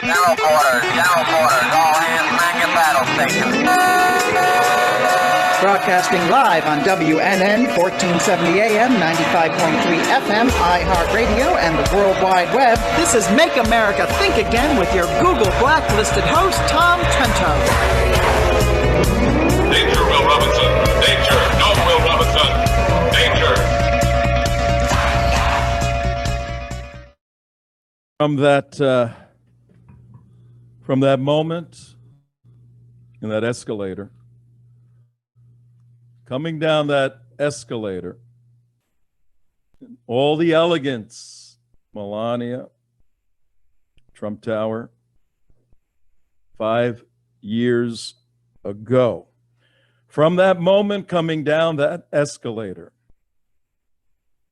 Yellow quarters, all hands man at battle station. Broadcasting live on WNN 1470 AM, 95.3 FM, iHeartRadio, and the World Wide Web. This is Make America Think Again with your Google Blacklisted host, Tom Trento. Danger, Will Robinson. Danger. No, Will Robinson. Danger. From that moment in that escalator, coming down that escalator, all the elegance, Melania, Trump Tower, 5 years ago. From that moment coming down that escalator,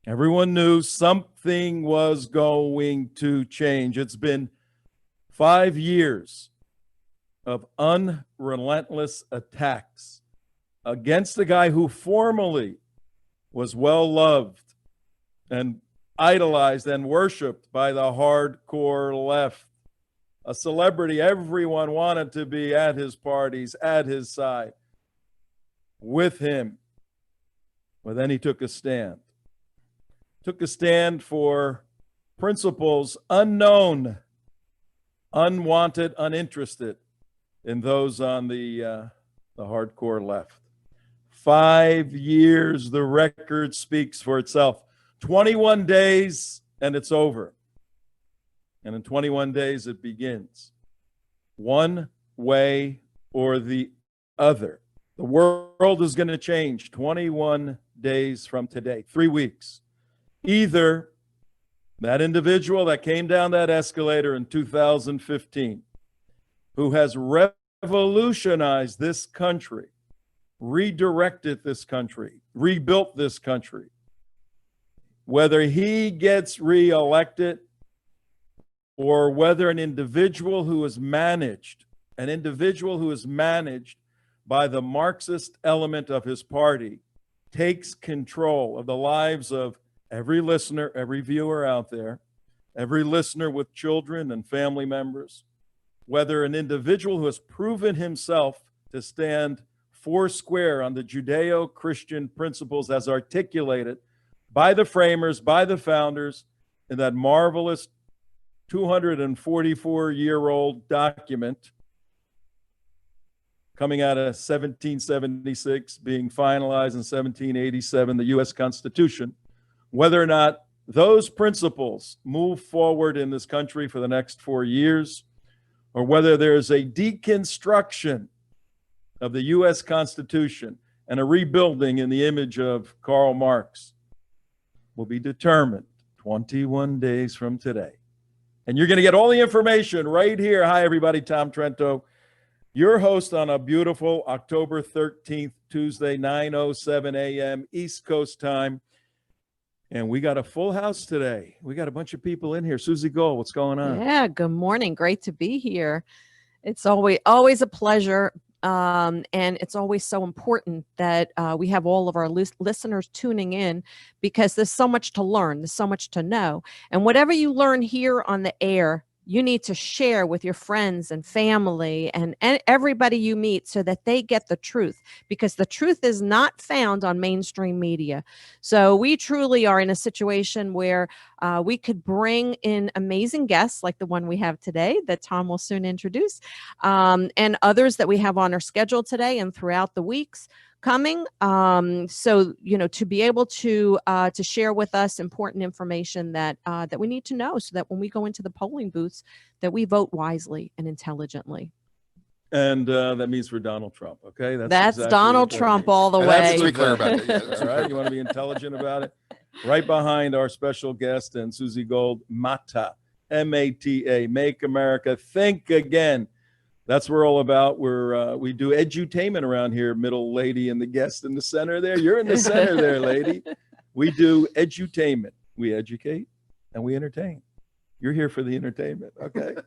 everyone knew something was going to change. It's been 5 years of unrelentless attacks against the guy who formerly was well loved and idolized and worshiped by the hardcore left, a celebrity everyone wanted to be at his parties, at his side, with him. But then he took a stand. Took a stand for principles unknown, unwanted, uninterested in those on the hardcore left. 5 years, the record speaks for itself. 21 days, and it's over. And in 21 days, it begins. One way or the other. The world is going to change 21 days from today, 3 weeks. Either that individual that came down that escalator in 2015, who has revolutionized this country, redirected this country, rebuilt this country, whether he gets reelected or whether an individual who is managed by the Marxist element of his party takes control of the lives of every listener, every viewer out there, every listener with children and family members, whether an individual who has proven himself to stand foursquare on the Judeo-Christian principles as articulated by the framers, by the founders, in that marvelous 244-year-old document coming out of 1776, being finalized in 1787, the U.S. Constitution, whether or not those principles move forward in this country for the next 4 years, or whether there's a deconstruction of the U.S. Constitution and a rebuilding in the image of Karl Marx, will be determined 21 days from today. And you're going to get all the information right here. Hi, everybody. Tom Trento, your host on a beautiful October 13th, Tuesday, 9:07 a.m. East Coast time. And we got a full house today. We got a bunch of people in here. Susie Gold, what's going on? Yeah, good morning. Great to be here. It's always a pleasure. And it's always so important that we have all of our listeners tuning in, because there's so much to learn. There's so much to know. And whatever you learn here on the air, you need to share with your friends and family and everybody you meet so that they get the truth, because the truth is not found on mainstream media. So we truly are in a situation where we could bring in amazing guests like the one we have today that Tom will soon introduce, and others that we have on our schedule today and throughout the weeks coming. So, to be able to share with us important information that we need to know, so that when we go into the polling booths, that we vote wisely and intelligently. And that means for Donald Trump, okay? That's exactly Donald Trump all the way. That's to be clear about it. Yeah, All right, you want to be intelligent about it? Right behind our special guest and Susie Gold, MATA, M-A-T-A, Make America Think Again. That's what we're all about. We do edutainment around here, middle lady and the guest in the center there. You're in the center there, lady. We do edutainment. We educate and we entertain. You're here for the entertainment, okay? With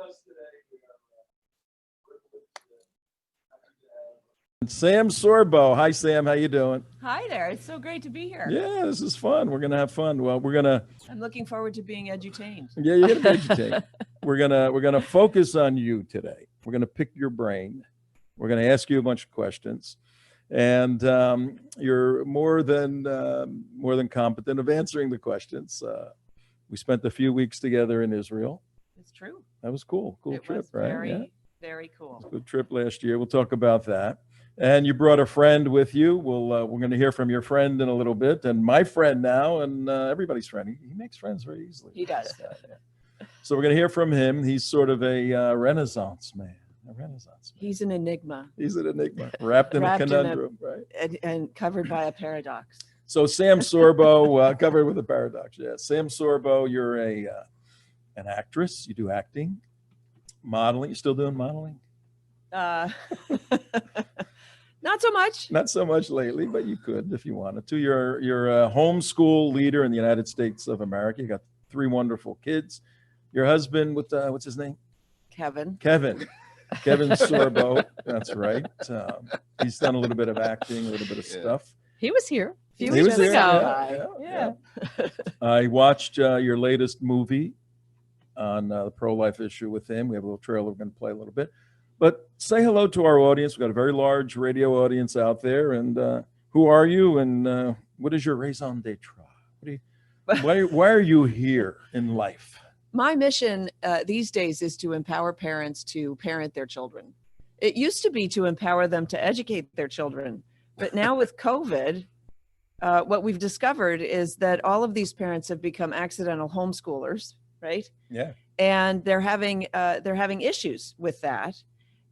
us today, we are Sam Sorbo. Hi, Sam. How you doing? Hi there. It's so great to be here. Yeah, this is fun. We're gonna have fun. Well, I'm looking forward to being edutained. yeah, you're gonna vegetate. We're gonna focus on you today. We're gonna pick your brain. We're gonna ask you a bunch of questions, and you're more than competent of answering the questions. We spent a few weeks together in Israel. It's true. That was cool. Cool It trip, was right? very, Yeah. very cool. Good trip last year. We'll talk about that. And you brought a friend with you. We're going to hear from your friend in a little bit, and my friend now, and everybody's friend. He makes friends very easily. He does. So we're going to hear from him. He's sort of a Renaissance man. He's an enigma He's an enigma, wrapped in a conundrum, right? and covered by a paradox. So Sam Sorbo, covered with a paradox. Yeah, Sam Sorbo, you're an actress. You do acting, modeling. You still doing modeling? Not so much. Not so much lately, but you could if you wanted to. You're a homeschool leader in the United States of America. You got 3 wonderful kids. Your husband, what's his name? Kevin. Kevin Sorbo. That's right. He's done a little bit of acting, a little bit of stuff. He was here a few He weeks was ago. there. Yeah. I watched your latest movie on the pro-life issue with him. We have a little trailer we're going to play a little bit. But say hello to our audience. We've got a very large radio audience out there. And who are you? And what is your raison d'etre? Why are you here in life? My mission these days is to empower parents to parent their children. It used to be to empower them to educate their children. But now with COVID, what we've discovered is that all of these parents have become accidental homeschoolers, right? Yeah. And they're having issues with that.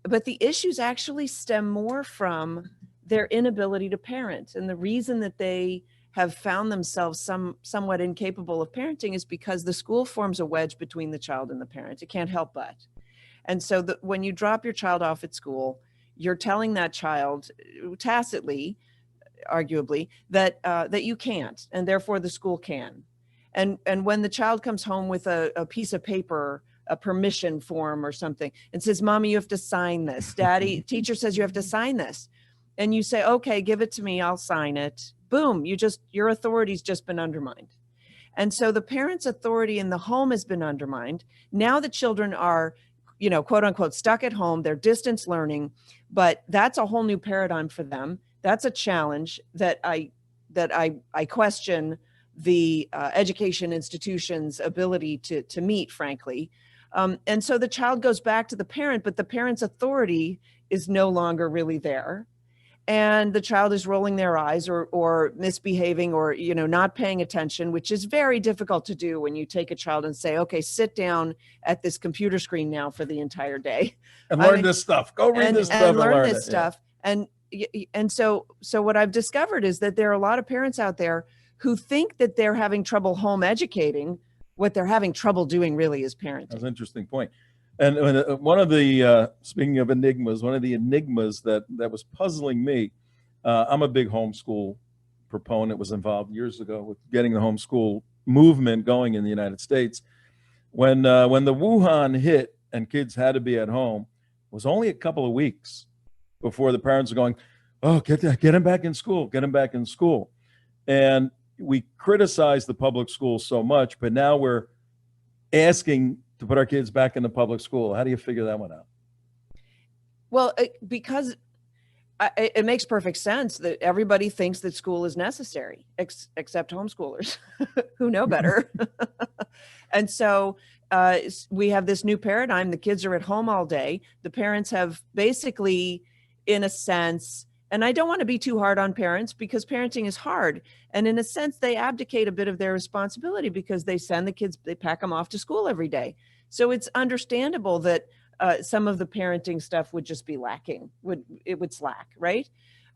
But the issues actually stem more from their inability to parent. And the reason that they have found themselves somewhat incapable of parenting is because the school forms a wedge between the child and the parent. It can't help but. And so when you drop your child off at school, you're telling that child tacitly, arguably, that you can't, and therefore the school can. And when the child comes home with a piece of paper, a permission form or something, and says, "Mommy, you have to sign this. Daddy, teacher says you have to sign this." And you say, "Okay, give it to me. I'll sign it." Boom, your authority's just been undermined. And so the parent's authority in the home has been undermined. Now the children are, quote unquote, stuck at home. They're distance learning, but that's a whole new paradigm for them. That's a challenge that I question the education institution's ability to meet, frankly. And so the child goes back to the parent, but the parent's authority is no longer really there. And the child is rolling their eyes or misbehaving or, not paying attention, which is very difficult to do when you take a child and say, "Okay, sit down at this computer screen now for the entire day. And learn this stuff. Go read this stuff and learn this it. Stuff. And so what I've discovered is that there are a lot of parents out there who think that they're having trouble home educating. What they're having trouble doing really is parenting. That's an interesting point. And one of the, speaking of enigmas, one of the enigmas that was puzzling me, I'm a big homeschool proponent, was involved years ago with getting the homeschool movement going in the United States. When the Wuhan hit and kids had to be at home, it was only a couple of weeks before the parents were going, "Oh, get them back in school, get them back in school." And we criticize the public schools so much, but now we're asking to put our kids back in the public school. How do you figure that one out? Well, because it makes perfect sense that everybody thinks that school is necessary, except homeschoolers who know better. And so we have this new paradigm. The kids are at home all day. The parents have basically, in a sense, and I don't want to be too hard on parents because parenting is hard. And in a sense, they abdicate a bit of their responsibility because they send the kids, they pack them off to school every day. So it's understandable that some of the parenting stuff would just be lacking, it would slack, right?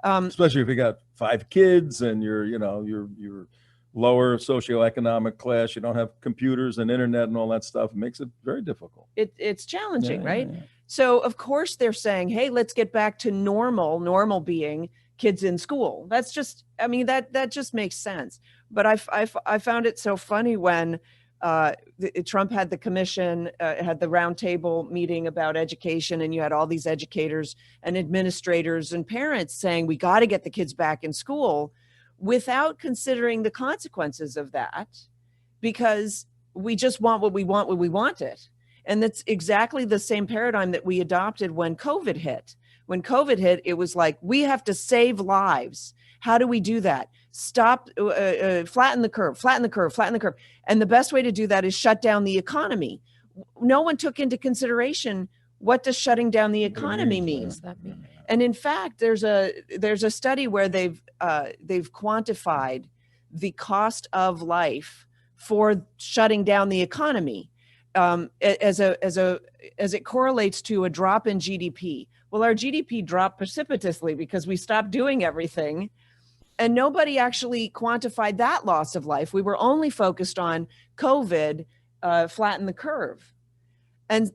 Especially if you got 5 kids and you're lower socioeconomic class, you don't have computers and internet and all that stuff. It makes it very difficult. It's challenging, right? Yeah. So of course they're saying, "Hey, let's get back to normal being kids in school." That's just, that just makes sense. But I found it so funny when Trump had the commission, had the roundtable meeting about education, and you had all these educators and administrators and parents saying, we got to get the kids back in school, without considering the consequences of that, because we just want what we want when we want it. And that's exactly the same paradigm that we adopted when COVID hit. When COVID hit, it was like, we have to save lives. How do we do that? Stop, flatten the curve, flatten the curve, flatten the curve. And the best way to do that is shut down the economy. No one took into consideration, what does shutting down the economy mean? And in fact, there's a study where they've quantified the cost of life for shutting down the economy as it correlates to a drop in GDP. Well, our GDP dropped precipitously because we stopped doing everything, and nobody actually quantified that loss of life. We were only focused on COVID, flatten the curve. And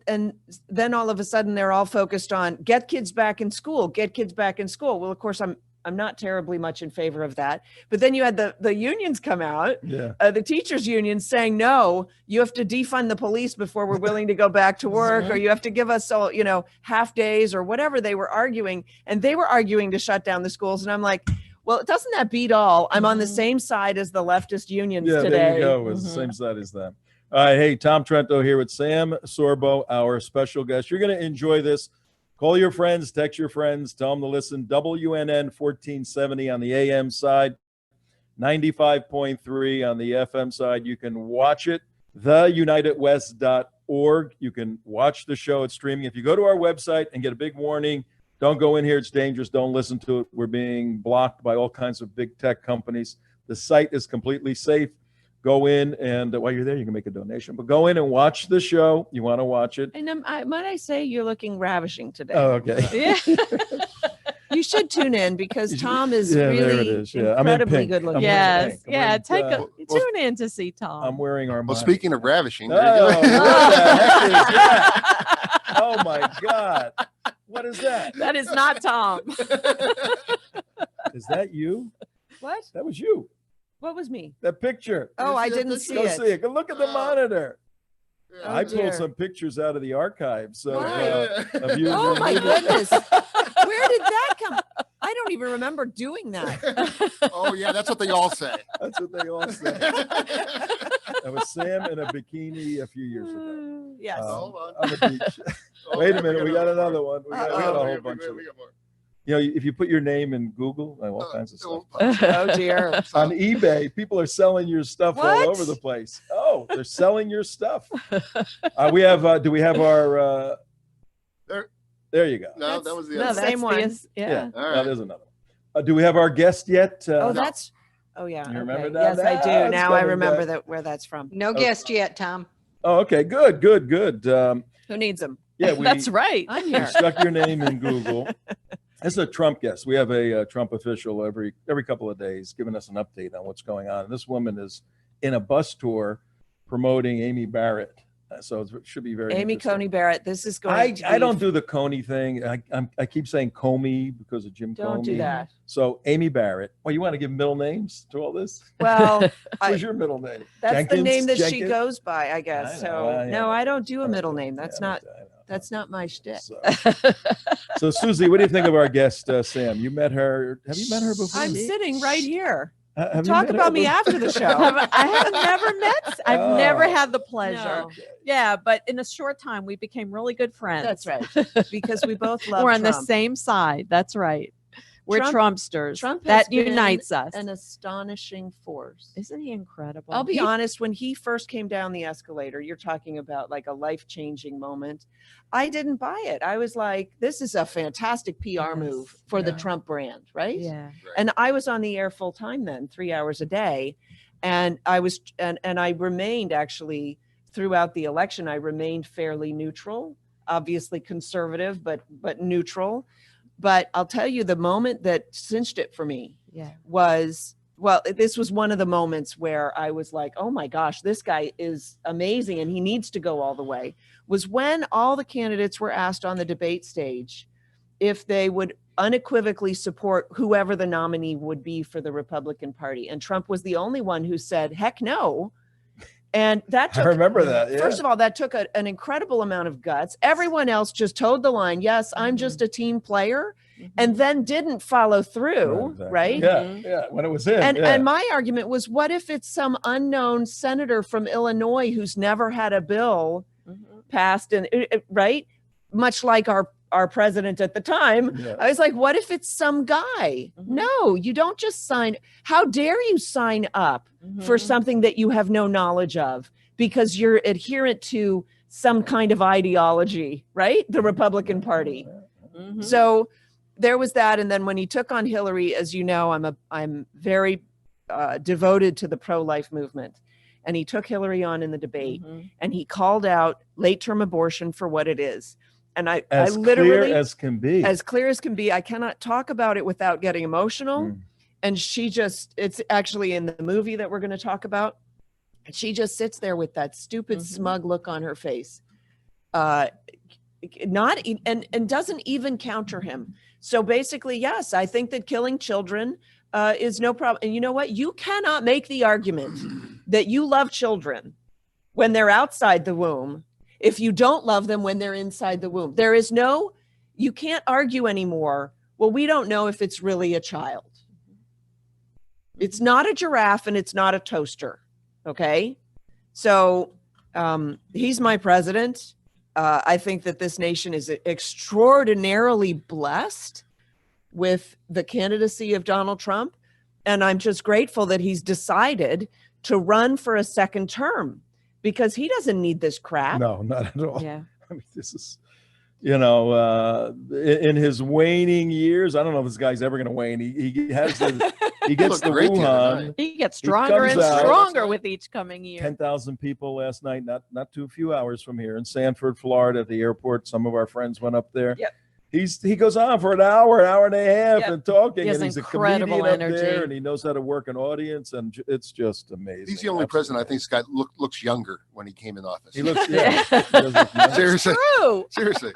then all of a sudden they're all focused on get kids back in school, get kids back in school. Well, of course, I'm not terribly much in favor of that. But then you had the unions come out, the teachers unions saying, no, you have to defund the police before we're willing to go back to work, or you have to give us all, half days or whatever they were arguing. And they were arguing to shut down the schools. And I'm like, well, doesn't that beat all? I'm on the same side as the leftist unions today. There you go. It's the same side as them. All right. Hey, Tom Trento here with Sam Sorbo, our special guest. You're going to enjoy this. Call your friends, text your friends, tell them to listen. WNN 1470 on the AM side, 95.3 on the FM side. You can watch it, theunitedwest.org. You can watch the show. It's streaming. If you go to our website and get a big warning, don't go in here. It's dangerous. Don't listen to it. We're being blocked by all kinds of big tech companies. The site is completely safe. Go in, and while you're there, you can make a donation. But go in and watch the show. You want to watch it. And might I say, you're looking ravishing today. Oh, okay. Yeah. You should tune in, because Tom is there really it is. Yeah. I'm in incredibly pink. good looking. Yes. I'm Yeah. wearing, Tune in to see Tom. I'm wearing our. Well, speaking of ravishing, Oh, there you what go. the heck is that? Oh my God. What is that? That is not Tom. Is that you? What? That was you. What was me? That picture. Oh, I see that didn't picture? see Go it. see it. Go look at the monitor. Yeah. I dear. pulled some pictures out of the archives of Right. you. Oh my goodness. Where did that come? I don't even remember doing that. Oh, yeah, that's what they all say. That's what they all say. That was Sam in a bikini a few years ago. Yes. Hold on. On the beach. Wait a minute. We got another one. We got a whole bunch of. We got more. If you put your name in Google, all kinds of stuff. Oh dear. On eBay, people are selling your stuff all What? over the place. Oh, they're selling your stuff. We have. Do we have our? There you go. No, that was the No, other. that's same one. Yeah. All Now right. there's another one. Do we have our guest yet? Oh, that's. Oh yeah. You remember okay. that? Yes, I do. That's Now I coming remember back. where that's from. No guest yet, Tom. Oh, okay. Good. Who needs them? Yeah, we, That's right. I'm we here. stuck your name in Google. This is a Trump guest. We have a Trump official every couple of days giving us an update on what's going on. And this woman is in a bus tour promoting Amy Barrett. So it should be very Amy interesting. Coney Barrett. This is going to I be- don't do the Coney thing. I keep saying Comey because of Jim Comey. Don't do that. So Amy Barrett. Well, you want to give middle names to all this? Well, What's your middle name? that's Jenkins? the name that she Jenkins? goes by, I guess. I know, So well, yeah. no, I don't do a middle name. That's Yeah, not. I know. That's not my shtick. So Susie, what do you think of our guest, Sam? You met her. Have you met her before? I'm sitting right here. Have you Talk met her about me before? after the show. I have never met. I've Oh. never had the pleasure. No. Yeah, but in a short time, we became really good friends. That's right. Because we both love We're on the Trump. same side. That's right. We're Trump- Trumpsters. Trump has that been unites us. An astonishing force. Isn't he incredible? I'll be honest, when he first came down the escalator, you're talking about like a life-changing moment. I didn't buy it. I was like, this is a fantastic PR Yes. move for the Yeah. Trump brand, right? Yeah. And I was on the air full time then, 3 hours a day. And I was, and I remained actually throughout the election, I remained fairly neutral, obviously conservative, but neutral. But I'll tell you, the moment that cinched it for me Yeah. was, well, this was one of the moments where I was like, oh my gosh, this guy is amazing and he needs to go all the way, was when all the candidates were asked on the debate stage if they would unequivocally support whoever the nominee would be for the Republican Party. And Trump was the only one who said, heck no. And that I took, remember that. Yeah. first of all, that took an incredible amount of guts. Everyone else just towed the line. Yes, I'm just a team player, and then didn't follow through. Exactly. Right. Yeah. When it was in. And my argument was, what if it's some unknown senator from Illinois who's never had a bill passed, and right, much like our president at the time. Yeah. I was like, what if it's some guy? No, you don't just sign. How dare you sign up for something that you have no knowledge of because you're adherent to some kind of ideology, right? The Republican Party. So there was that. And then when he took on Hillary, as you know, I'm very devoted to the pro-life movement. And he took Hillary on in the debate, and he called out late-term abortion for what it is. And I literally, clear as can be. As clear as can be. I cannot talk about it without getting emotional. And it's actually in the movie that we're going to talk about. She just sits there with that stupid, smug look on her face, and doesn't even counter him. So basically, yes, I think that killing children is no problem. And you know what? You cannot make the argument that you love children when they're outside the womb if you don't love them when they're inside the womb. You can't argue anymore. Well, we don't know if it's really a child. It's not a giraffe and it's not a toaster. Okay. So he's my president. I think that this nation is extraordinarily blessed with the candidacy of Donald Trump. And I'm just grateful that he's decided to run for a second term because he doesn't need this crap. No, not at all. Yeah. I mean, this is, in his waning years, I don't know if this guy's ever going to wane. He gets the looked great the other Wuhan. night. He gets stronger and comes out- stronger with each coming year. 10,000 people last night, not too few hours from here in Sanford, Florida, at the airport. Some of our friends went up there. Yep. He goes on for an hour and a half Yep. and talking, He has and he's a incredible comedian up energy. there, and he knows how to work an audience, and it's just amazing. He's the only president I think Scott looks younger when he came in office. He looks, yeah. He does look nice. Seriously. True. Seriously.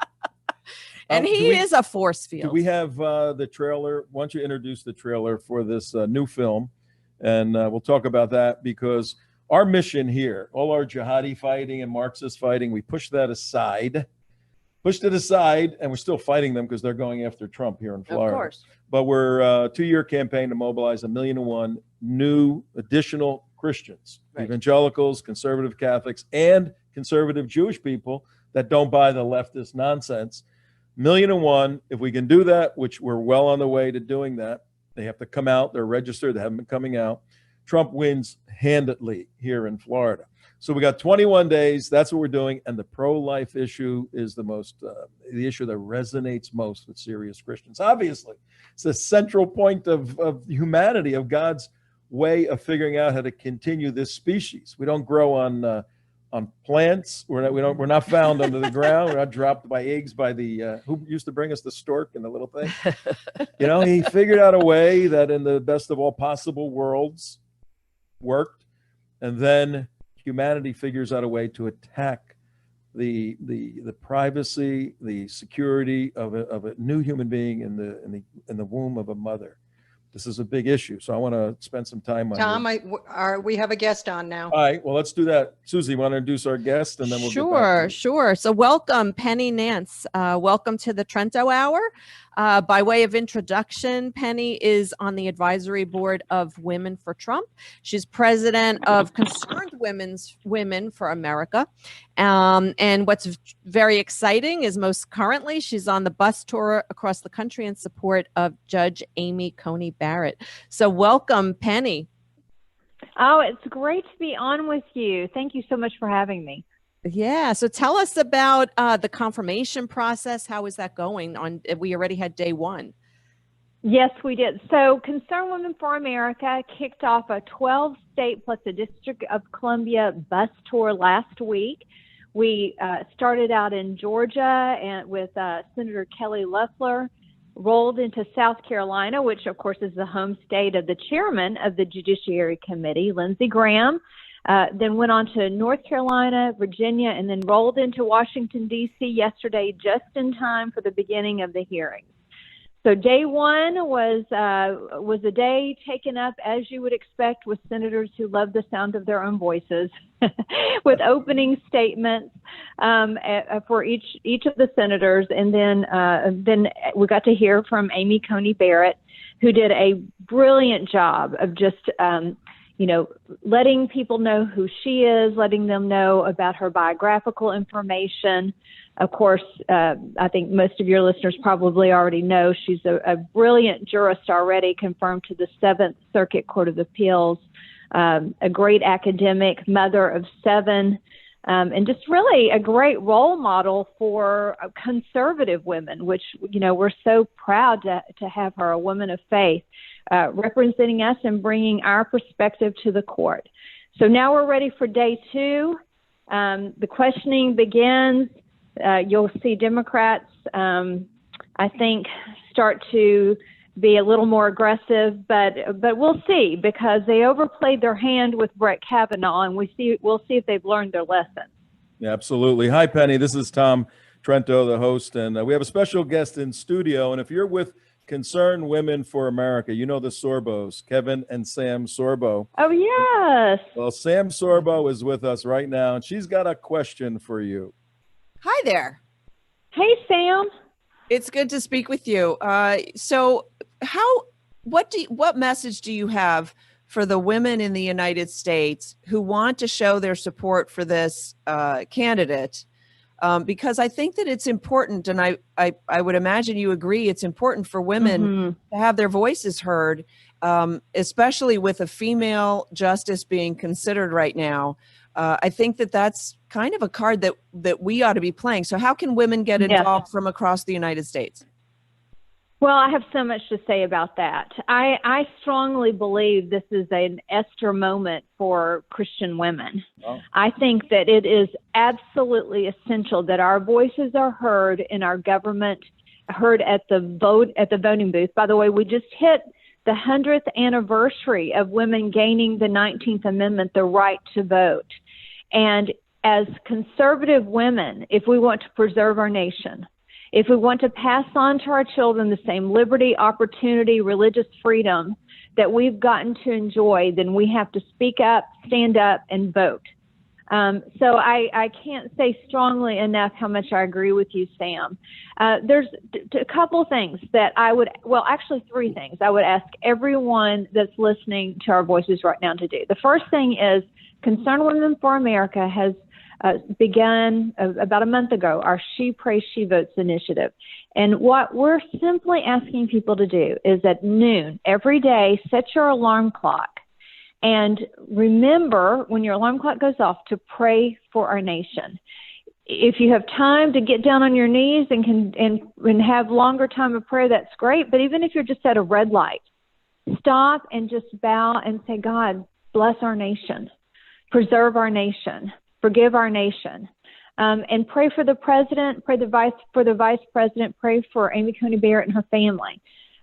And Do he we- is a force Do field. we have the trailer? Why don't you introduce the trailer for this new film? And we'll talk about that because our mission here, all our jihadi fighting and Marxist fighting, we pushed it aside, and we're still fighting them because they're going after Trump here in Florida. Of course. But we're a 2-year campaign to mobilize 1,000,001 new additional Christians, Right. evangelicals, conservative Catholics, and conservative Jewish people that don't buy the leftist nonsense. 1,000,001. If we can do that, which we're well on the way to doing that, they have to come out. They're registered. They haven't been coming out. Trump wins handedly here in Florida. So we got 21 days. That's what we're doing. And the pro-life issue is the issue that resonates most with serious Christians. Obviously, it's the central point of humanity, of God's way of figuring out how to continue this species. We don't grow on plants. We're not found under the ground. We're not dropped by eggs by the who used to bring us the stork and the little thing. He figured out a way that in the best of all possible worlds worked, and then humanity figures out a way to attack the privacy, the security of a new human being in the womb of a mother. This is a big issue, so I want to spend some time on Tom, we have a guest on now. All right, well, let's do that. Susie, you want to introduce our guest, and then we'll get back to you. Sure. So welcome, Penny Nance. Welcome to the Trento Hour. By way of introduction, Penny is on the advisory board of Women for Trump. She's president of Concerned Women for America. And what's very exciting is most currently she's on the bus tour across the country in support of Judge Amy Coney Barrett. So welcome, Penny. Oh, it's great to be on with you. Thank you so much for having me. Yeah. So tell us about the confirmation process. How is that going? We already had day one. Yes, we did. So Concerned Women for America kicked off a 12-state plus the District of Columbia bus tour last week. We started out in Georgia and with Senator Kelly Loeffler, rolled into South Carolina, which of course is the home state of the chairman of the Judiciary Committee, Lindsey Graham. Then went on to North Carolina, Virginia, and then rolled into Washington, D.C. yesterday, just in time for the beginning of the hearings. So day one was a day taken up, as you would expect, with senators who love the sound of their own voices, with opening statements for each of the senators, and then we got to hear from Amy Coney Barrett, who did a brilliant job of just letting people know who she is, letting them know about her biographical information. Of course, I think most of your listeners probably already know she's a brilliant jurist already, confirmed to the 7th Circuit Court of Appeals, a great academic, mother of 7, and just really a great role model for conservative women, which, we're so proud to have her, a woman of faith, representing us and bringing our perspective to the court. So now we're ready for day 2. The questioning begins. You'll see Democrats, I think, start to be a little more aggressive, but we'll see, because they overplayed their hand with Brett Kavanaugh, and we'll see if they've learned their lesson. Yeah, absolutely. Hi, Penny. This is Tom Trento, the host, and we have a special guest in studio. And if you're with Concerned Women for America, you know the Sorbos, Kevin and Sam Sorbo. Oh, yes. Well, Sam Sorbo is with us right now, and she's got a question for you. Hi there. Hey, Sam. It's good to speak with you. So what message do you have for the women in the United States who want to show their support for this candidate? Because I think that it's important, and I would imagine you agree, it's important for women to have their voices heard, especially with a female justice being considered right now. I think that that's kind of a card that we ought to be playing. So how can women get involved from across the United States? Well, I have so much to say about that. I strongly believe this is an Esther moment for Christian women. Oh. I think that it is absolutely essential that our voices are heard in our government, heard at the voting booth. By the way, we just hit the 100th anniversary of women gaining the 19th Amendment, the right to vote. And as conservative women, if we want to preserve our nation, if we want to pass on to our children the same liberty, opportunity, religious freedom that we've gotten to enjoy, then we have to speak up, stand up, and vote. So I can't say strongly enough how much I agree with you, Sam. There's a couple things that actually 3 things I would ask everyone that's listening to our voices right now to do. The first thing is Concerned Women for America has begun about a month ago our She Prays, She Votes initiative. And what we're simply asking people to do is at noon every day, set your alarm clock. And remember, when your alarm clock goes off, to pray for our nation. If you have time to get down on your knees and have longer time of prayer, that's great. But even if you're just at a red light, stop and just bow and say, God, bless our nation, preserve our nation, forgive our nation, and pray for the president, pray for the vice president, pray for Amy Coney Barrett and her family.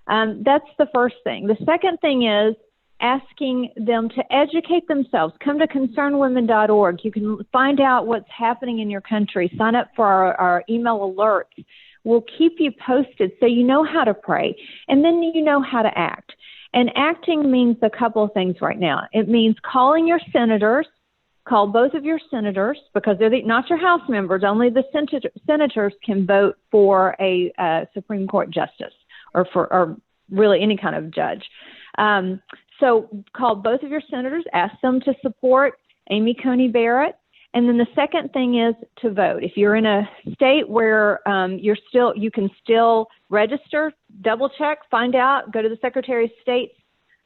That's the first thing. The second thing is asking them to educate themselves. Come to concernedwomen.org. You can find out what's happening in your country. Sign up for our email alerts. We'll keep you posted so you know how to pray, and then you know how to act. And acting means a couple of things right now. It means calling your senators. Call both of your senators, because they're not your House members. Only the senators can vote for a Supreme Court justice or really any kind of judge. So call both of your senators, ask them to support Amy Coney Barrett. And then the second thing is to vote. If you're in a state where you can still register, double check, find out, go to the Secretary of State's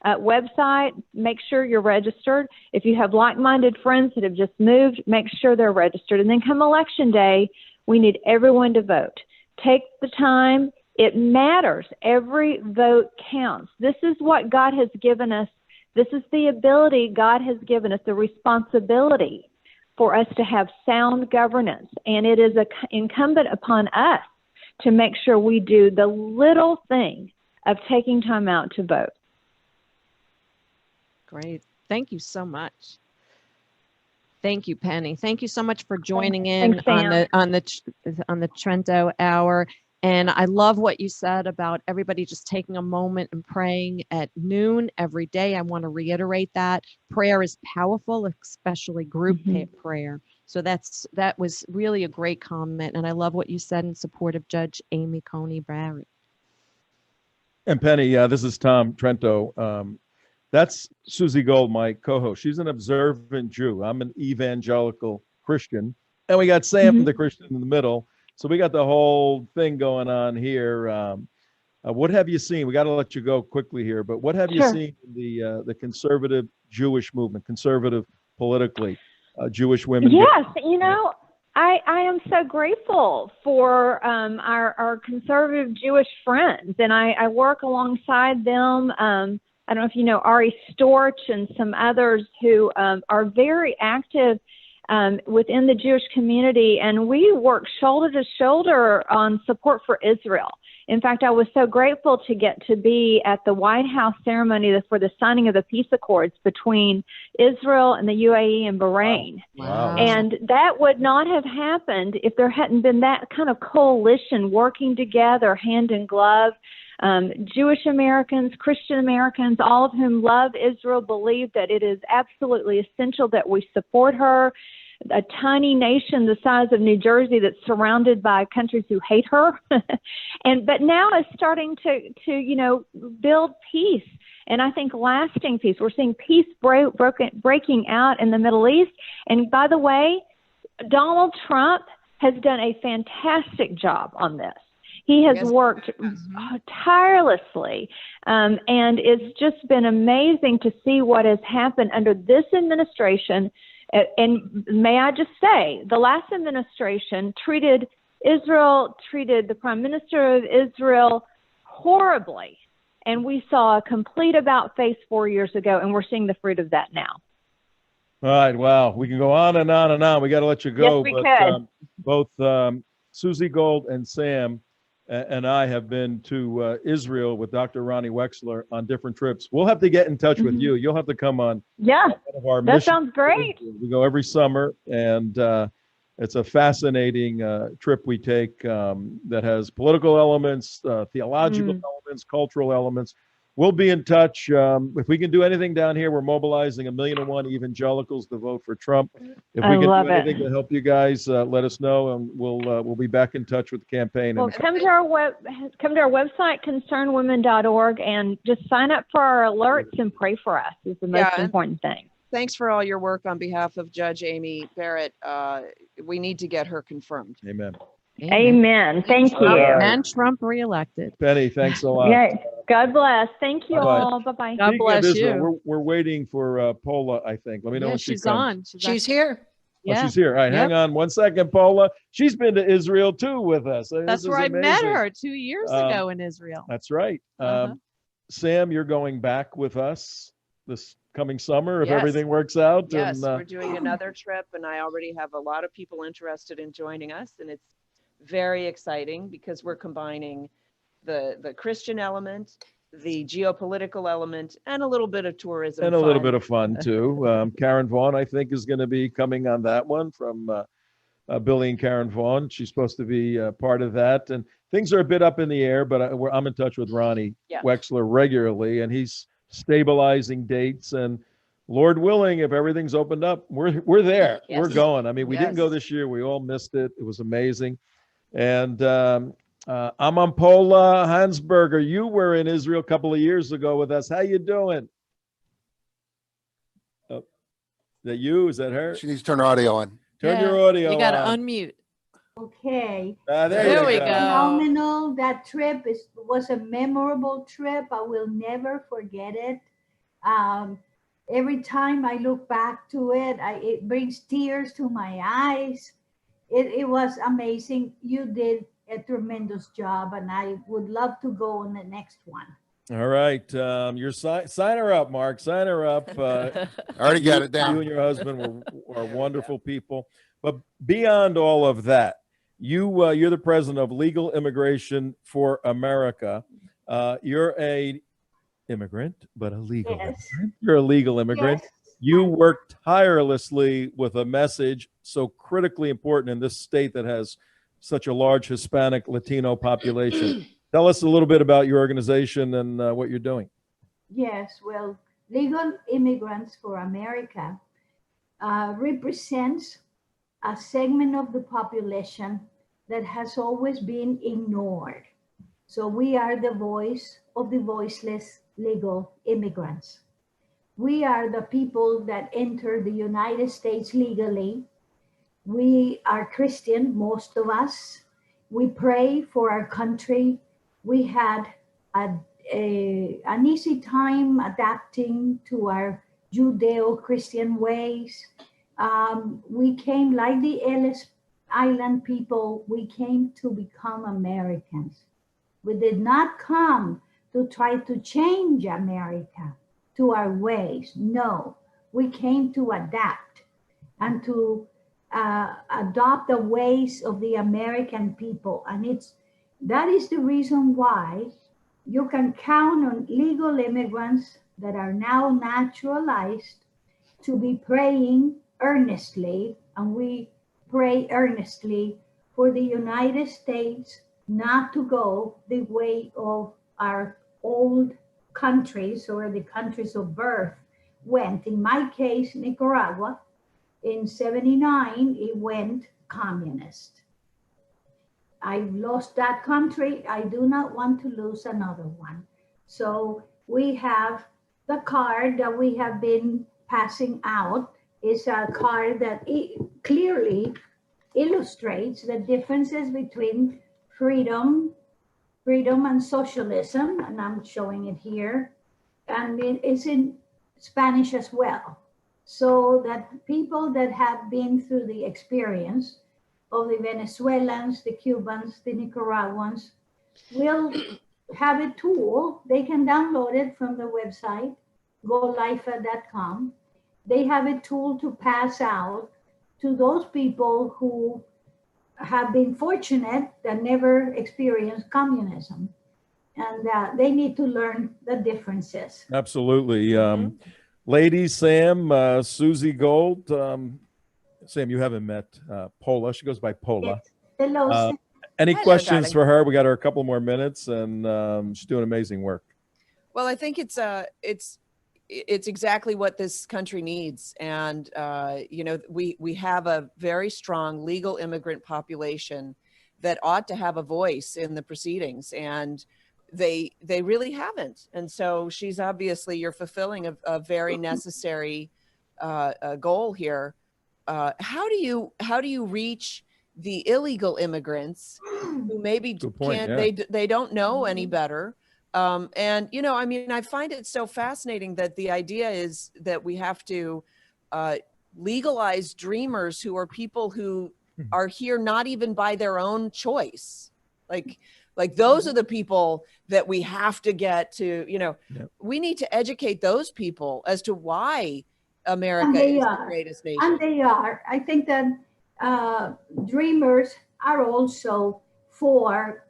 website, make sure you're registered. If you have like-minded friends that have just moved, make sure they're registered. And then come election day, we need everyone to vote. Take the time. It matters. Every vote counts. This is what God has given us. This is the ability God has given us, the responsibility for us to have sound governance. And it is incumbent upon us to make sure we do the little thing of taking time out to vote. Great. Thank you so much. Thank you, Penny. Thank you so much for joining in on the Trento Hour. And I love what you said about everybody just taking a moment and praying at noon every day. I want to reiterate that prayer is powerful, especially group prayer. So that was really a great comment. And I love what you said in support of Judge Amy Coney Barrett. And Penny, this is Tom Trento. That's Susie Gold, my co-host. She's an observant Jew. I'm an evangelical Christian. And we got Sam, the Christian, in the middle. So we got the whole thing going on here. What have you seen? We got to let you go quickly here, but what have you seen in the conservative Jewish movement, conservative politically, Jewish women? Yes, you know, I am so grateful for our conservative Jewish friends, and I work alongside them. I don't know if you know Ari Storch and some others who are very active within the Jewish community, and we work shoulder to shoulder on support for Israel. In fact, I was so grateful to get to be at the White House ceremony for the signing of the peace accords between Israel and the UAE and Bahrain. Wow. And that would not have happened if there hadn't been that kind of coalition working together, hand in glove. Jewish Americans, Christian Americans, all of whom love Israel, believe that it is absolutely essential that we support her. A tiny nation the size of New Jersey that's surrounded by countries who hate her, but now is starting to build peace, and I think lasting peace. We're seeing peace breaking out in the Middle East. And by the way, Donald Trump has done a fantastic job on this. He has worked tirelessly, and it's just been amazing to see what has happened under this administration. And may I just say, the last administration treated the Prime Minister of Israel horribly. And we saw a complete about-face 4 years ago, and we're seeing the fruit of that now. All right. Wow. We can go on and on and on. We got to let you go. Yes, we could. Both Susie Gold and Sam and I have been to Israel with Dr. Ronnie Wexler on different trips. We'll have to get in touch with you. You'll have to come on. Yeah, one of our that sounds great. We go every summer, and it's a fascinating trip we take that has political elements, theological elements, cultural elements. We'll be in touch. If we can do anything down here, we're mobilizing 1,000,001 evangelicals to vote for Trump. If we can do anything to help you guys, let us know, and we'll be back in touch with the campaign. Well, come to our website, concernedwomen.org, and just sign up for our alerts and pray for us is the most important thing. Thanks for all your work on behalf of Judge Amy Barrett. We need to get her confirmed. Amen. Amen. Thank you. And Trump reelected. Penny, thanks a lot. Yeah. God bless. Thank you Bye-bye. all. Bye-bye. God bless you. We're waiting for Paula, I think. Let me know when she she's comes. on. She's here. Oh, she's here. All right, hang on 1 second, Paula. She's been to Israel too with us. That's where I met her 2 years ago in Israel. That's right. Sam, you're going back with us this coming summer if everything works out. Yes, and, we're doing another trip, and I already have a lot of people interested in joining us, and it's very exciting because we're combining the Christian element, the geopolitical element, and a little bit of tourism. And a little bit of fun too. Karen Vaughn, I think, is going to be coming on that one from Billy and Karen Vaughn. She's supposed to be part of that. And things are a bit up in the air, but I'm in touch with Ronnie Wexler regularly, and he's stabilizing dates. And Lord willing, if everything's opened up, we're there. Yes. We're going. I mean, we didn't go this year. We all missed it. It was amazing. And Amapola Hansberger, you were in Israel a couple of years ago with us. How you doing? Is that you? Is that her? She needs to turn her audio on. Turn your audio on. You got to unmute. Okay. There we go. Phenomenal. That trip was a memorable trip. I will never forget it. Every time I look back to it, it brings tears to my eyes. It was amazing. You did a tremendous job, and I would love to go on the next one. All right. Your sign her up, Mark. Sign her up. I already got it down. You and your husband are wonderful people. But beyond all of that, you're the president of Legal Immigration for America. You're a immigrant, but a legal immigrant. You're a legal immigrant. Yes. You work tirelessly with a message so critically important in this state that has such a large Hispanic Latino population. Tell us a little bit about your organization and what you're doing. Yes, well, Legal Immigrants for America represents a segment of the population that has always been ignored. So we are the voice of the voiceless legal immigrants. We are the people that enter the United States legally. We are Christian, most of us. We pray for our country. We had an easy time adapting to our Judeo-Christian ways. We came like the Ellis Island people, we came to become Americans. We did not come to try to change America to our ways. No, we came to adapt and to adopt the ways of the American people. And that is the reason why you can count on legal immigrants that are now naturalized to be praying earnestly, and we pray earnestly for the United States not to go the way of our old countries or the countries of birth went. In my case, Nicaragua, in '79, it went communist. I lost that country. I do not want to lose another one. So we have the card that we have been passing out is a card that clearly illustrates the differences between freedom and socialism, and I'm showing it here, and it is in Spanish as well, so that people that have been through the experience of the Venezuelans, the Cubans, the Nicaraguans will have a tool. They can download it from the website, golifa.com. They have a tool to pass out to those people who have been fortunate that never experienced communism. And they need to learn the differences. Absolutely. Ladies, Sam, Susie Gold. Sam, you haven't met Pola. She goes by Pola. Hello, Sam. Any Hello, questions darling. for her? We got her a couple more minutes, and she's doing amazing work. Well, I think it's exactly what this country needs. And, you know, we have a very strong legal immigrant population that ought to have a voice in the proceedings, and they really haven't. And so she's obviously, you're fulfilling a very necessary goal here. How do you reach the illegal immigrants who maybe they don't know any better? And, you know, I mean, I find it so fascinating that the idea is that we have to legalize dreamers who are people who are here not even by their own choice. Like those are the people that we have to get to, you know, we need to educate those people as to why America is the greatest nation. And they are. I think that dreamers are also for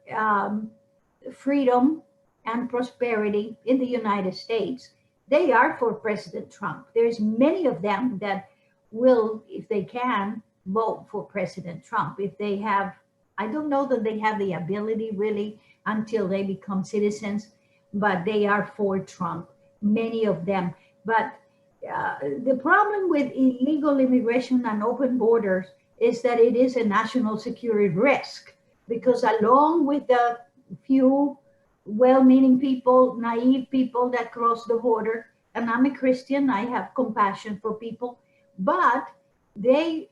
freedom and prosperity in the United States. They are for President Trump. There's many of them that will, if they can, vote for President Trump. If they have, I don't know that they have the ability really until they become citizens, but they are for Trump, many of them. But the problem with illegal immigration and open borders is that it is a national security risk, because along with the few well-meaning people, naive people that cross the border, and I'm a Christian, I have compassion for people, but they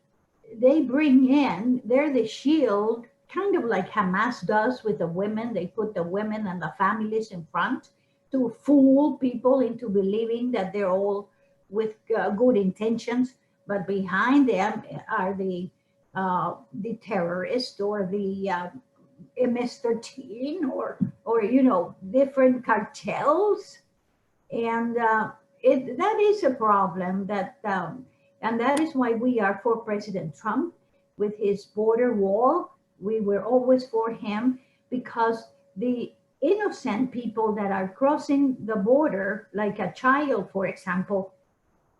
bring in, they're the shield, kind of like Hamas does with the women. They put the women and the families in front to fool people into believing that they're all with good intentions, but behind them are the terrorists or the MS-13 or you know, different cartels, and that is a problem that and that is why we are for President Trump with his border wall. We were always for him, because the innocent people that are crossing the border, like a child, for example,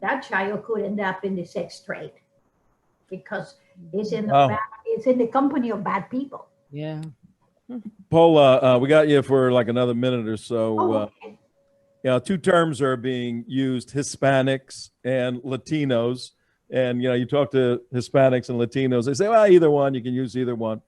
that child could end up in the sex trade because he's in the back, it's in the company of bad people. Yeah. Paula, we got you for like another minute or so. Okay. Two terms are being used: Hispanics and Latinos. And you talk to Hispanics and Latinos, they say, well, either one, you can use either one.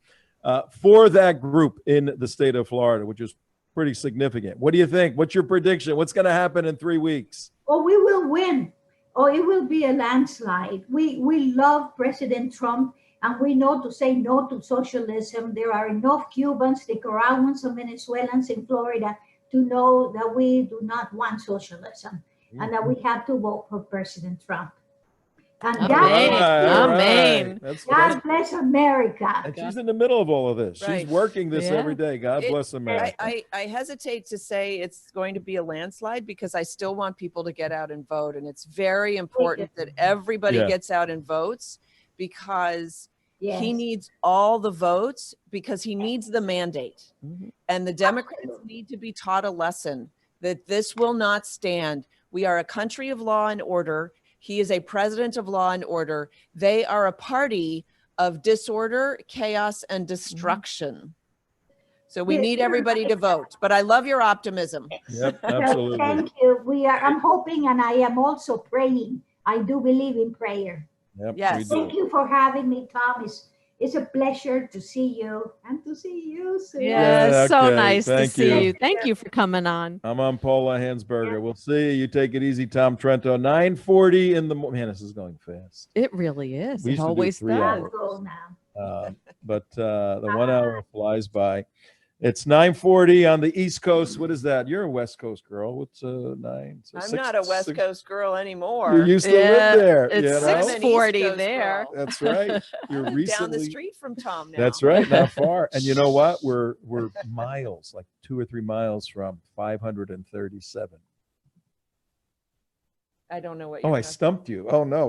For that group in the state of Florida, which is pretty significant, what do you think? What's your prediction? What's going to happen in 3 weeks? Oh, we will win. Oh, it will be a landslide. We love President Trump, and we know to say no to socialism. There are enough Cubans, Nicaraguans, and Venezuelans in Florida to know that we do not want socialism and that we have to vote for President Trump. And Amen. God bless America. And she's in the middle of all of this. Right. She's working this every day. God bless America. I hesitate to say it's going to be a landslide because I still want people to get out and vote. And it's very important that everybody gets out and votes because he needs all the votes because he needs the mandate. And the Democrats need to be taught a lesson that this will not stand. We are a country of law and order. He is a president of law and order. They are a party of disorder, chaos, and destruction. So we need everybody to vote. But I love your optimism. Yep, absolutely. Thank you. I'm hoping, and I am also praying. I do believe in prayer. Yep, Yes. Thank you for having me, Tom. It's a pleasure to see you and to see you soon. Yeah, so okay. nice to Thank see you. you. Thank you for coming on. I'm Amapola, Hansberger. We'll see you. You take it easy, Tom Trento. 9:40 in the morning. Man, this is going fast. It really is. We It used to do always 3 does. hours. Go now. But the 1 hour flies by. It's 9:40 on the East Coast. What is that? You're a West Coast girl. What's 9? So I'm not a West Coast girl anymore. You used to live there. It's you know? 6:40 there. That's right. You're recently down the street from Tom now. That's right, not far. And you know what? We're miles, like 2 or 3 miles from 537. I don't know what. Oh, I stumped you. Oh no.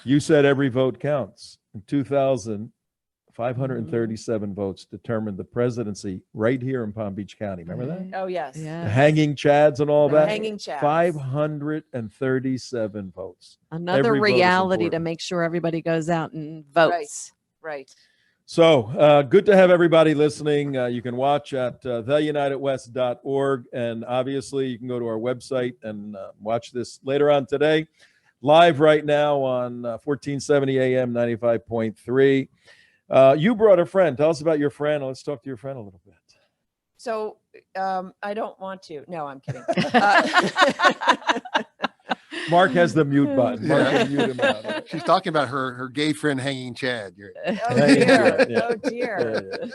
You said every vote counts. In 2000, 537 votes determined the presidency right here in Palm Beach County. Remember that? Oh yes. The Yeah. hanging chads and all that. Hanging chads. 537 votes. Another Every vote is reality to important. make sure everybody goes out and votes. Right. So good to have everybody listening. You can watch at theunitedwest.org. And obviously, you can go to our website and watch this later on today. Live right now on 1470 AM, 95.3. You brought a friend. Tell us about your friend. Let's talk to your friend a little bit. So I don't want to. No, I'm kidding. Mark has the mute button. Mark Yeah. can mute him out. She's talking about her gay friend hanging Chad. Oh dear. Yeah. Oh dear. Yeah.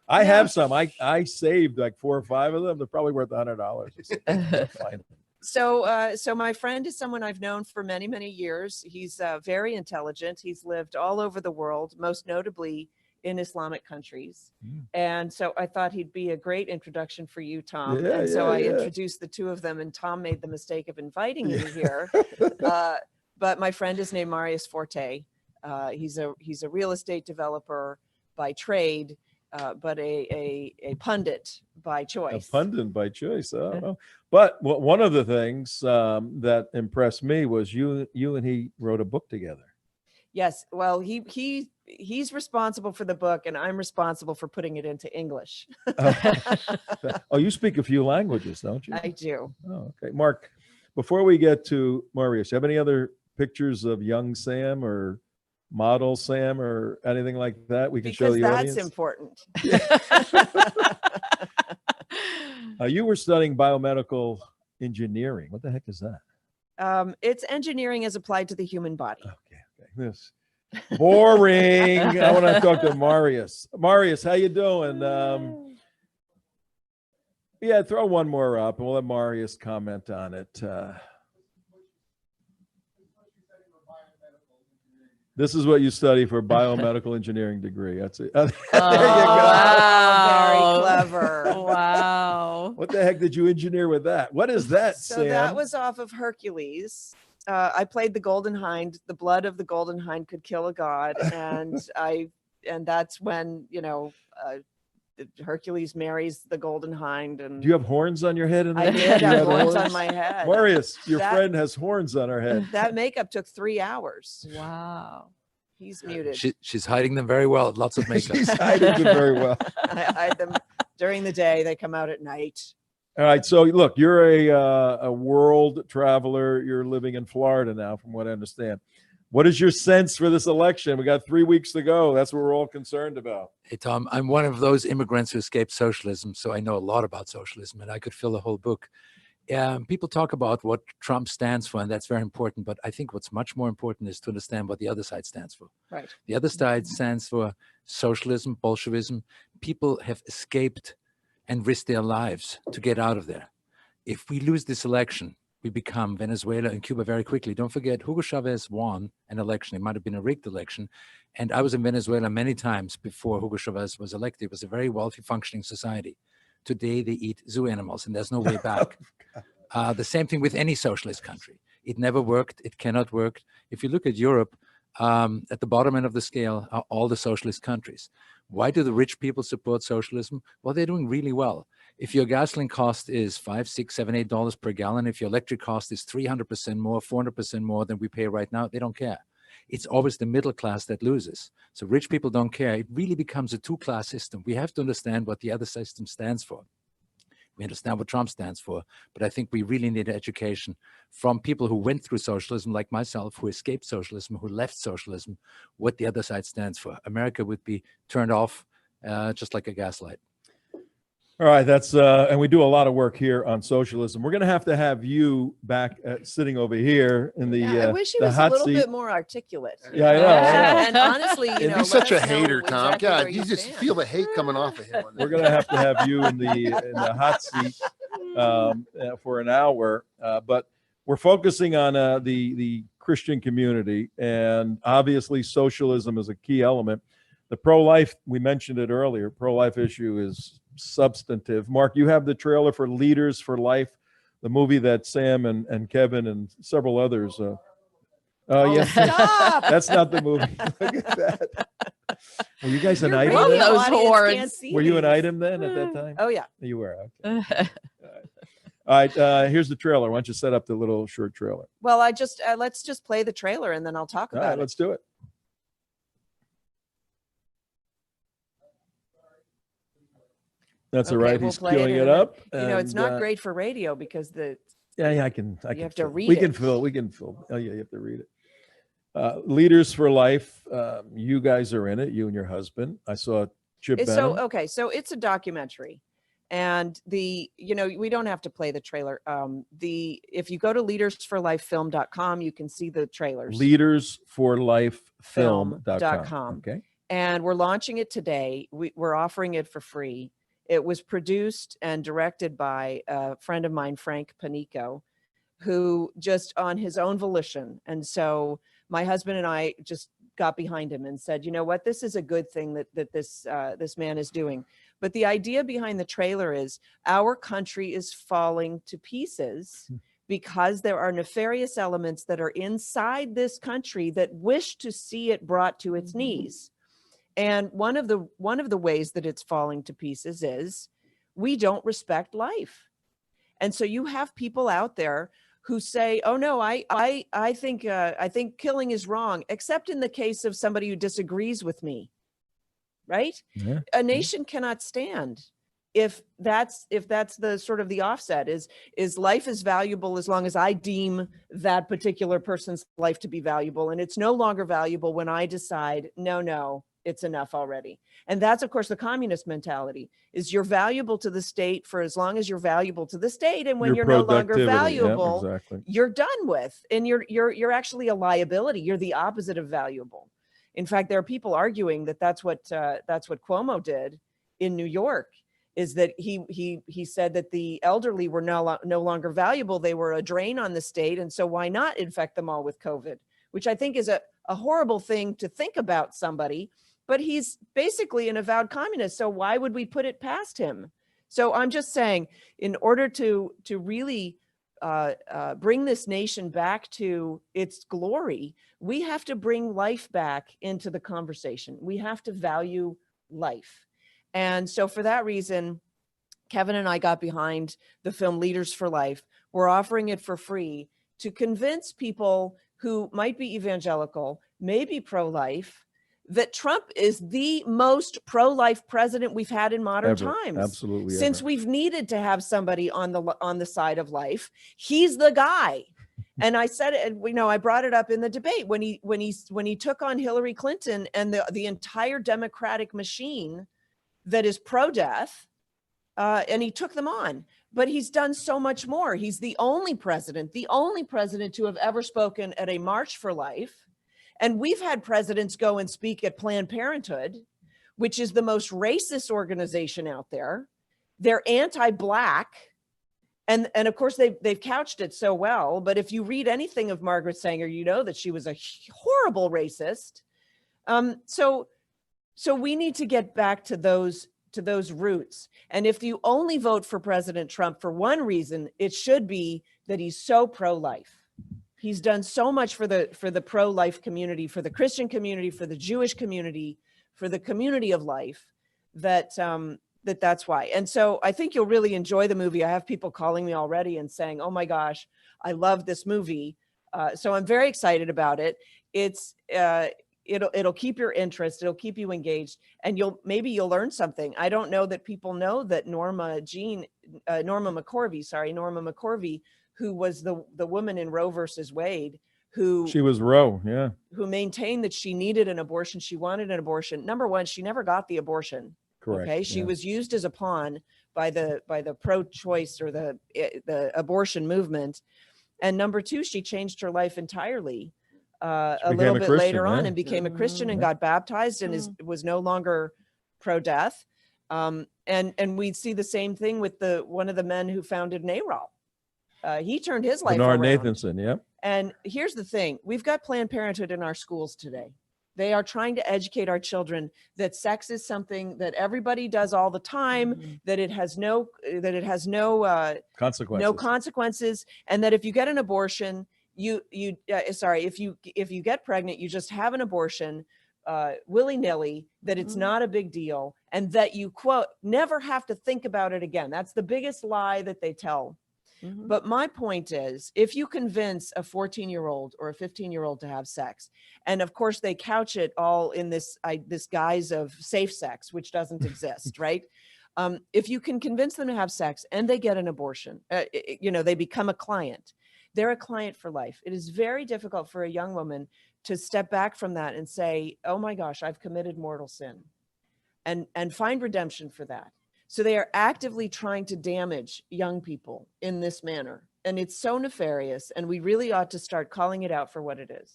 I have some. I saved like 4 or 5 of them. They're probably worth $100. Fine. So my friend is someone I've known for many, many years. He's very intelligent. He's lived all over the world, most notably in Islamic countries. And so I thought he'd be a great introduction for you, Tom. Yeah, and so yeah, I yeah. introduced the two of them, and Tom made the mistake of inviting you here. But my friend is named Marius Forte. He's a real estate developer by trade, but a pundit by choice. A pundit by choice. Oh. But one of the things that impressed me was you and he wrote a book together. Yes. Well, he's responsible for the book, and I'm responsible for putting it into English. Oh, you speak a few languages, don't you? I do. Oh, okay. Mark, before we get to Marius, you have any other pictures of young Sam or model Sam or anything like that we can show the Because that's audience? important. You were studying biomedical engineering. What the heck is that? It's engineering as applied to the human body. Okay. This boring. I want to talk to Marius. Marius, how you doing? Yeah, throw one more up, and we'll let Marius comment on it. This is what you study for biomedical engineering degree. That's it. There you go. Wow, very clever. Wow. What the heck did you engineer with that? What is that, So Sam? that was off of Hercules. I played the Golden Hind. The blood of the Golden Hind could kill a god, and that's when Hercules marries the Golden Hind. And Do you have horns on your head? I did have horns on my head. Marius, your friend has horns on her head. That makeup took 3 hours. Wow. He's muted. She's hiding them very well. Lots of makeup. She's hiding them very well. I hide them during the day. They come out at night. All right. So look, you're a world traveler. You're living in Florida now, from what I understand. What is your sense for this election? We got 3 weeks to go. That's what we're all concerned about. Hey, Tom, I'm one of those immigrants who escaped socialism, so I know a lot about socialism, and I could fill a whole book. People talk about what Trump stands for, and that's very important. But I think what's much more important is to understand what the other side stands for. Right. The other side stands for socialism, Bolshevism. People have escaped and risked their lives to get out of there. If we lose this election, we become Venezuela and Cuba very quickly. Don't forget, Hugo Chavez won an election. It might have been a rigged election. And I was in Venezuela many times before Hugo Chavez was elected. It was a very wealthy, functioning society. Today, they eat zoo animals, and there's no way back. The same thing with any socialist country. It never worked. It cannot work. If you look at Europe, at the bottom end of the scale are all the socialist countries. Why do the rich people support socialism? Well, they're doing really well. If your gasoline cost is $5, $6, $7, $8 per gallon, if your electric cost is 300% more, 400% more than we pay right now, they don't care. It's always the middle class that loses. So rich people don't care. It really becomes a two-class system. We have to understand what the other system stands for. We understand what Trump stands for, but I think we really need education from people who went through socialism, like myself, who escaped socialism, who left socialism, what the other side stands for. America would be turned off just like a gaslight. All right, that's and we do a lot of work here on socialism. We're going to have you back sitting over here in the I wish he the was a hot little seat. bit more articulate. Yeah, I know. And honestly, you know, He's such a let us know hater, Tom. exactly where God, you just stand. feel the hate coming off of him. We're going to have you in the hot seat for an hour, but we're focusing on the Christian community, and obviously socialism is a key element. The pro-life, we mentioned it earlier, pro-life issue is substantive. Mark, you have the trailer for Leaders for Life, the movie that Sam and Kevin and several others. Yeah, Stop! That's not the movie. Look at that. Were you guys an Your item? Love radio then? those audience horns. can't see Were you an these. item then at that time? Oh yeah. You were. Okay. All right. Here's the trailer. Why don't you set up the little short trailer? Well, let's just play the trailer and then I'll talk All about right, it. let's do it. That's all Okay, right. we'll He's play it queuing in it a up. You know, it's and, not great for radio because Yeah, I can. You have to fill. read We can it. fill. We can fill. Oh yeah, you have to read it. Leaders for Life. You guys are in it. You and your husband. I saw Chip it's Benham. so it's a documentary, and we don't have to play the trailer. If you go to leadersforlifefilm.com, you can see the trailers. Leadersforlifefilm.com. Okay. And we're launching it today. We're offering it for free. It was produced and directed by a friend of mine, Frank Panico, who just on his own volition. And so my husband and I just got behind him and said, you know what, this is a good thing that this man is doing. But the idea behind the trailer is our country is falling to pieces because there are nefarious elements that are inside this country that wish to see it brought to its knees. And one of the ways that it's falling to pieces is we don't respect life. And so you have people out there who say, oh no, I think killing is wrong, except in the case of somebody who disagrees with me. Right? Yeah. A nation cannot stand if that's the sort of the offset is life is valuable as long as I deem that particular person's life to be valuable, and it's no longer valuable when I decide no, it's enough already. And that's, of course, the communist mentality is you're valuable to the state for as long as you're valuable to the state. And when Your you're no longer productivity. valuable, Yeah, exactly. you're done with. And you're actually a liability. You're the opposite of valuable. In fact, there are people arguing that that's what Cuomo did in New York, is that he said that the elderly were no longer valuable. They were a drain on the state. And so why not infect them all with COVID, which I think is a horrible thing to think about somebody. But he's basically an avowed communist. So why would we put it past him? So I'm just saying, in order to really bring this nation back to its glory, we have to bring life back into the conversation. We have to value life. And so for that reason, Kevin and I got behind the film Leaders for Life. We're offering it for free to convince people who might be evangelical, may be pro-life, that Trump is the most pro-life president we've had in modern Ever. times. Absolutely. Since ever. we've needed to have somebody on the side of life, he's the guy. And I said it, I brought it up in the debate when he took on Hillary Clinton and the entire Democratic machine that is pro-death, and he took them on. But he's done so much more. He's the only president to have ever spoken at a March for Life. And we've had presidents go and speak at Planned Parenthood, which is the most racist organization out there. They're anti-Black. And of course, they've couched it so well. But if you read anything of Margaret Sanger, you know that she was a horrible racist. So we need to get back to those roots. And if you only vote for President Trump for one reason, it should be that he's so pro-life. He's done so much for the pro-life community, for the Christian community, for the Jewish community, for the community of life, that's why. And so I think you'll really enjoy the movie. I have people calling me already and saying, "Oh my gosh, I love this movie." So I'm very excited about it. It'll keep your interest. It'll keep you engaged, and maybe you'll learn something. I don't know that people know that Norma McCorvey, who was the woman in Roe versus Wade, she was Roe, yeah, who maintained that she needed an abortion. She wanted an abortion. Number one, she never got the abortion. Correct. Okay, she was used as a pawn by the pro-choice or the abortion movement. And number two, she changed her life entirely a little bit later on and became a Christian and got baptized and was no longer pro-death. And we see the same thing with one of the men who founded NARAL. He turned his life Bernard around. Nathanson, yep. And here's the thing. We've got Planned Parenthood in our schools today. They are trying to educate our children that sex is something that everybody does all the time, that it has no consequences, and that if you get an abortion, if you get pregnant, you just have an abortion willy-nilly, that it's not a big deal, and that you, quote, never have to think about it again. That's the biggest lie that they tell. But my point is, if you convince a 14-year-old or a 15-year-old to have sex, and of course they couch it all in this guise of safe sex, which doesn't exist, right? If you can convince them to have sex and they get an abortion, they become a client. They're a client for life. It is very difficult for a young woman to step back from that and say, "Oh my gosh, I've committed mortal sin," and find redemption for that. So they are actively trying to damage young people in this manner. And it's so nefarious, and we really ought to start calling it out for what it is.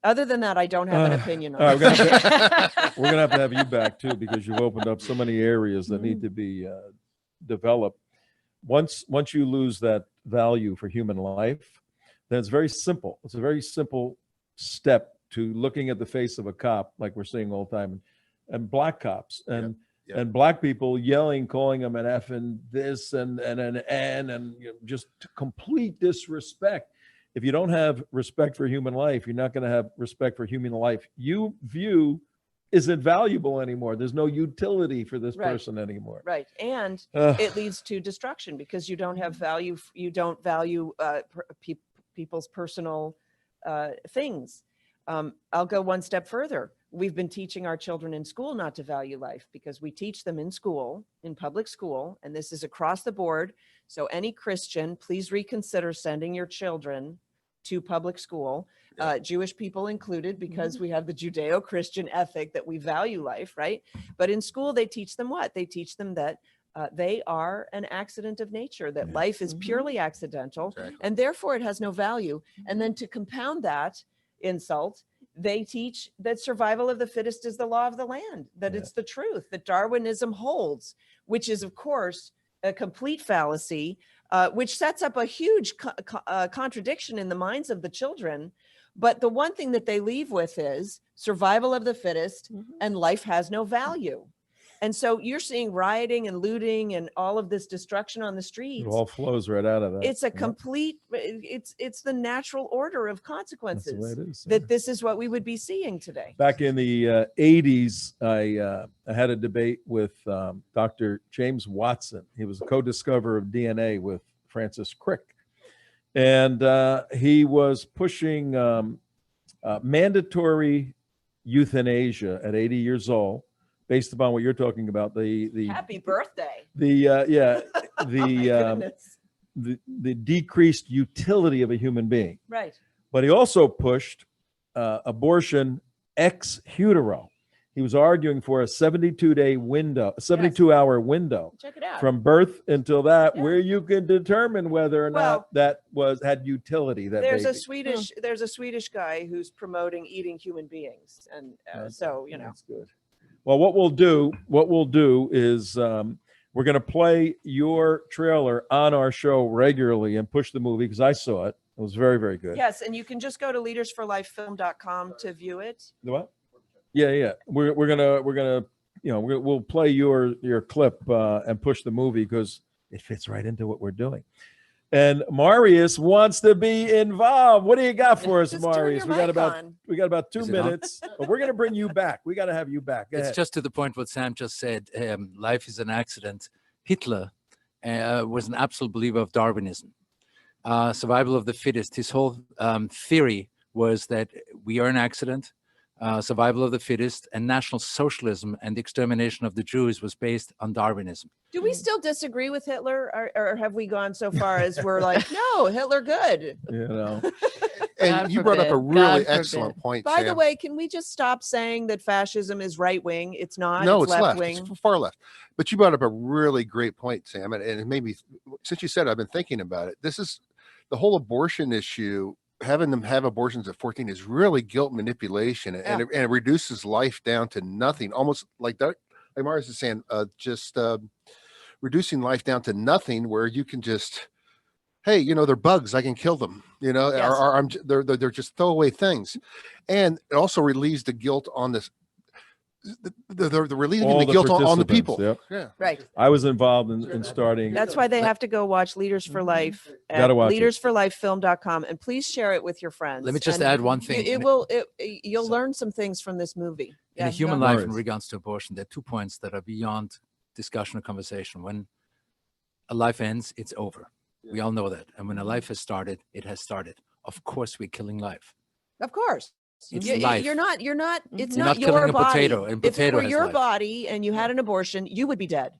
Other than that, I don't have an opinion on it. We're going to have you back too, because you've opened up so many areas that need to be developed. Once you lose that value for human life, then it's very simple. It's a very simple step to looking at the face of a cop, like we're seeing all the time, and black cops and black people yelling, calling them an F and this and an N, and just complete disrespect. If you don't have respect for human life, you're not going to have respect for human life you view isn't valuable anymore. There's no utility for this person anymore. Right. And it leads to destruction because you don't have value. You don't value people's personal things. I'll go one step further. We've been teaching our children in school not to value life because we teach them in school, in public school, and this is across the board. So any Christian, please reconsider sending your children to public school, Jewish people included, because we have the Judeo-Christian ethic that we value life, right? But in school, they teach them what? They teach them that they are an accident of nature, that life is purely accidental, and therefore it has no value. And then to compound that insult, they teach that survival of the fittest is the law of the land, that it's the truth, that Darwinism holds, which is, of course, a complete fallacy, which sets up a huge contradiction in the minds of the children. But the one thing that they leave with is survival of the fittest and life has no value. And so you're seeing rioting and looting and all of this destruction on the streets. It all flows right out of that. It's a complete, it's the natural order of consequences. That's the way it is, that this is what we would be seeing today. Back in the 80s, I had a debate with Dr. James Watson. He was a co-discoverer of DNA with Francis Crick. And he was pushing mandatory euthanasia at 80 years old, based upon what you're talking about, Happy birthday. the decreased utility of a human being. Right. But he also pushed abortion ex utero. He was arguing for a 72-day window, a 72-hour window Check it out. from birth until that, where you can determine whether or not that had utility. That there's baby. a Swedish guy who's promoting eating human beings, and so That's good. Well, what we'll do is we're going to play your trailer on our show regularly and push the movie, because I saw it. It was very, very good. Yes, and you can just go to leadersforlifefilm.com to view it. The what? Yeah. We're gonna we'll play your clip and push the movie because it fits right into what we're doing. And Marius wants to be involved. What do you got for us, Marius? We got about 2 minutes, but we're gonna bring you back. We got to have you back. Go It's ahead. just to the point what Sam just said. Life is an accident. Hitler was an absolute believer of Darwinism. Survival of the fittest. His whole theory was that we are an accident. Survival of the fittest, and National Socialism and the extermination of the Jews was based on Darwinism. Do we still disagree with Hitler, or have we gone so far as we're like, no, Hitler good? And you brought up a really excellent point, By Sam. the way, can we just stop saying that fascism is right wing? It's not. No, it's it's left left. wing. It's far left. But you brought up a really great point, Sam, and it made me, since you said it, I've been thinking about it. This is the whole abortion issue. Having them have abortions at 14 is really guilt manipulation, and it reduces life down to nothing, almost like that. Like Marius is saying, reducing life down to nothing, where you can just, hey, they're bugs, I can kill them, they're just throwaway things. And it also relieves the guilt on this. They're relieving the guilt on the people. Yep. Yeah, right. I was involved in starting. That's why they have to go watch Leaders for Life at Gotta watch it. leadersforlifefilm.com, and please share it with your friends. Let me just And add one thing. You'll learn some things from this movie. In Yeah, human go life, ahead. in regards to abortion, there are 2 points that are beyond discussion or conversation. When a life ends, it's over. We all know that. And when a life has started, it has started. Of course, we're killing life. Of course. It's life. You're not, it's You're not not your killing a body. potato. A If it potato were has your life. body and you had an abortion, you would be dead.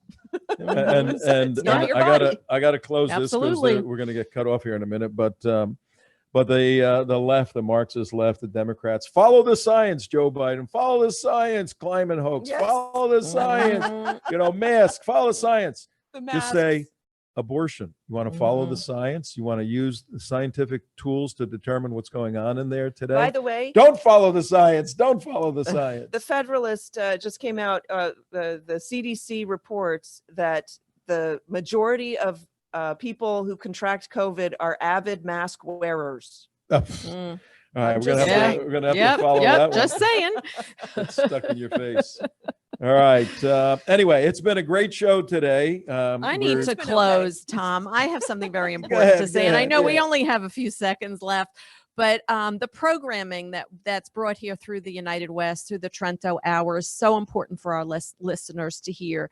and not your I gotta close this Absolutely. because we're gonna get cut off here in a minute. But the left, the Marxist left, the Democrats, follow the science, Joe Biden, follow the science, climate hoax, Yes. follow the science, mask, follow the science. Just say abortion. You want to follow the science? You want to use the scientific tools to determine what's going on in there today? By the way, don't follow the science. Don't follow the science. The Federalist just came out. The CDC reports that the majority of people who contract COVID are avid mask wearers. All right, we're gonna have to follow that one. Just saying. It's stuck in your face. All right. Anyway, it's been a great show today. I need to close, Tom. I have something very important ahead, to say, go and I ahead, know go we ahead. only have a few seconds left. But the programming that's brought here through the United West, through the Trento Hour, is so important for our listeners to hear.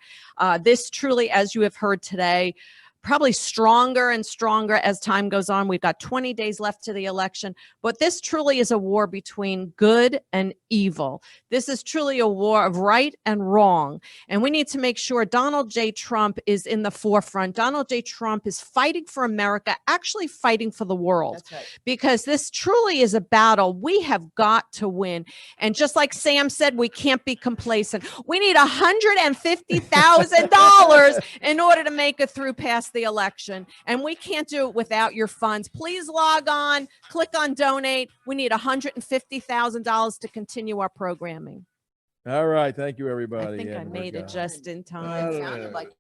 This truly, as you have heard today, probably stronger and stronger as time goes on. We've got 20 days left to the election, but this truly is a war between good and evil. This is truly a war of right and wrong. And we need to make sure Donald J. Trump is in the forefront. Donald J. Trump is fighting for America, actually fighting for the world. That's right. Because this truly is a battle we have got to win. And just like Sam said, we can't be complacent. We need $150,000 in order to make it through past the election, and we can't do it without your funds. Please log on, click on donate. We need $150,000 to continue our programming. All right. Thank you, everybody. I think I And we're made it gone. just in time. Sounded like